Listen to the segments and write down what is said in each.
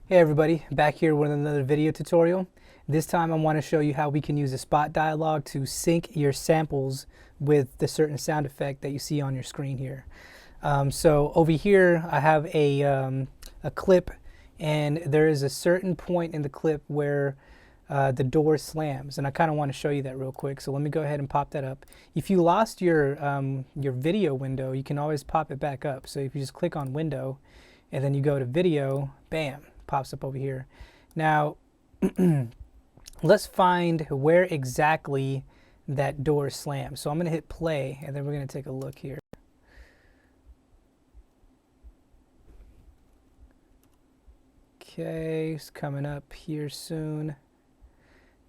Hey everybody, back here with another video tutorial. This time I want to show you how we can use a spot dialog to sync your samples with the certain sound effect that you see on your screen here. So over here I have a clip, and there is a certain point in the clip where the door slams, and I kind of want to show you that real quick. So let me go ahead and pop that up. If you lost your video window, you can always pop it back up. So if you just click on window and then you go to video, bam, pops up over here. Now let's find where exactly that door slams. So I'm going to hit play, and then we're going to take a look here. Okay, it's coming up here soon.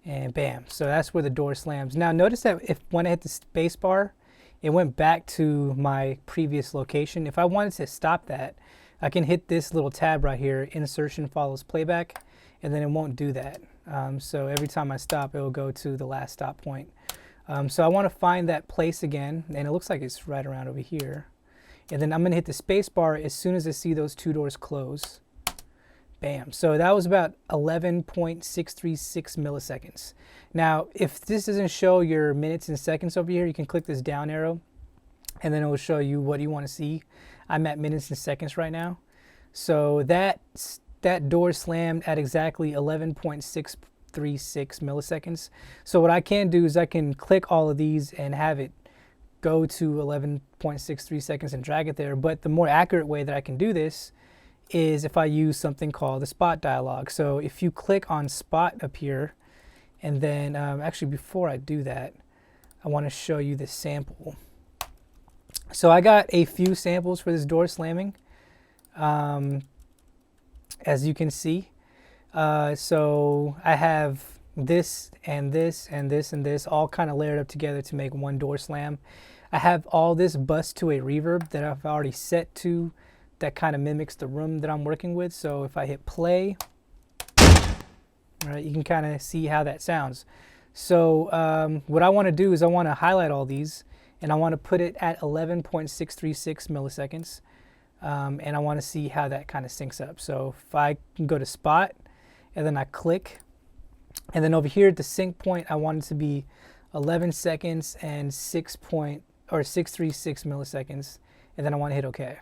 And bam, so that's where the door slams. Now notice that when I hit the space bar, it went back to my previous location. If I wanted to stop that, I can hit this little tab right here, insertion follows playback, and then it won't do that. So every time I stop, it will go to the last stop point. So I want to find that place again, and it looks like it's right around over here. And then I'm going to hit the space bar as soon as I see those two doors close. Bam. So that was about 11.636 milliseconds. Now, if this doesn't show your minutes and seconds over here, you can click this down arrow, and then it will show you what you want to see. I'm at minutes and seconds right now. So that door slammed at exactly 11.636 milliseconds. So what I can do is I can click all of these and have it go to 11.63 seconds and drag it there. But the more accurate way that I can do this is if I use something called the spot dialog. So if you click on spot up here, and then actually before I do that, I want to show you this sample. So I got a few samples for this door slamming, as you can see. So I have this and this and this and this all kind of layered up together to make one door slam. I have all this bus to a reverb that I've already set to that kind of mimics the room that I'm working with. So if I hit play, all right, you can kind of see how that sounds. So what I want to do is I want to highlight all these, and I want to put it at 11.636 milliseconds. And I want to see how that kind of syncs up. So if I can go to spot, and then I click, and then over here at the sync point, I want it to be 11 seconds and 636 milliseconds, and then I want to hit OK.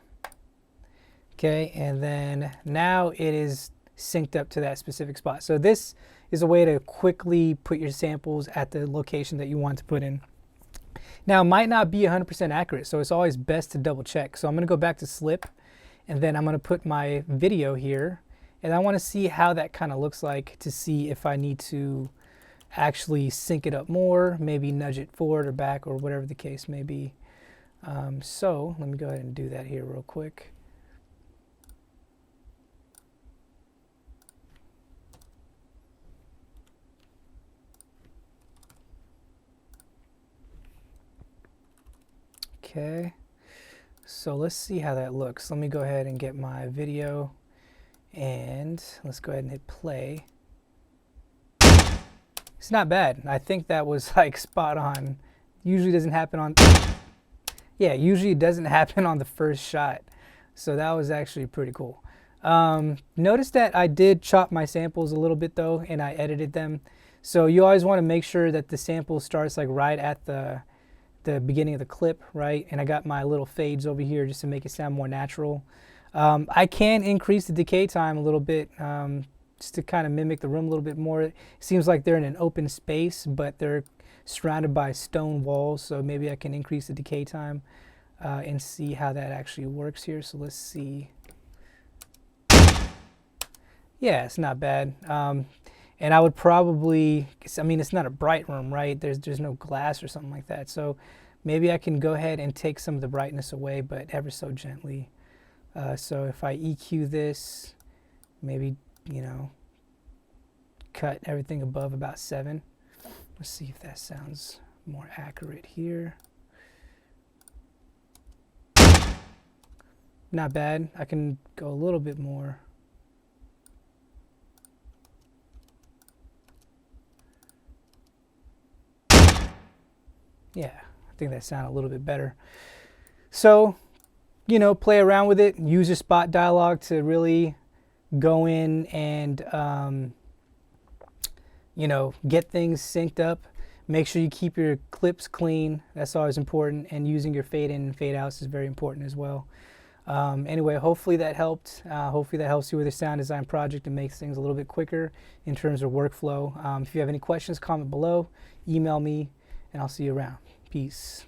Okay, and then now it is synced up to that specific spot. So this is a way to quickly put your samples at the location that you want to put in. Now, it might not be 100% accurate, so it's always best to double check. So I'm going to go back to slip, and then I'm going to put my video here, and I want to see how that kind of looks like to see if I need to actually sync it up more, maybe nudge it forward or back or whatever the case may be. So let me go ahead and do that here real quick. Okay, so let's see how that looks. Let me go ahead and get my video, and let's go ahead and hit play. It's not bad. I think that was like spot on. Usually doesn't happen on, yeah, usually it doesn't happen on the first shot. So that was actually pretty cool. Notice that I did chop my samples a little bit though, and I edited them. So you always want to make sure that the sample starts like right at the beginning of the clip, right? And I got my little fades over here just to make it sound more natural. I can increase the decay time a little bit, just to kind of mimic the room a little bit more. It seems like they're in an open space, but they're surrounded by stone walls, so maybe I can increase the decay time and see how that actually works here. So let's see. Yeah, it's not bad. And I would probably, I mean, it's not a bright room, right? There's no glass or something like that. So maybe I can go ahead and take some of the brightness away, but ever so gently. So if I EQ this, maybe, you know, cut everything above about 7. Let's see if that sounds more accurate here. Not bad. I can go a little bit more. Yeah, I think that sounded a little bit better. So, you know, play around with it, use your spot dialog to really go in and you know, get things synced up. Make sure you keep your clips clean. That's always important. And using your fade in and fade outs is very important as well. Anyway, hopefully that helped. Hopefully that helps you with your sound design project and makes things a little bit quicker in terms of workflow. If you have any questions, comment below, email me, and I'll see you around. Peace.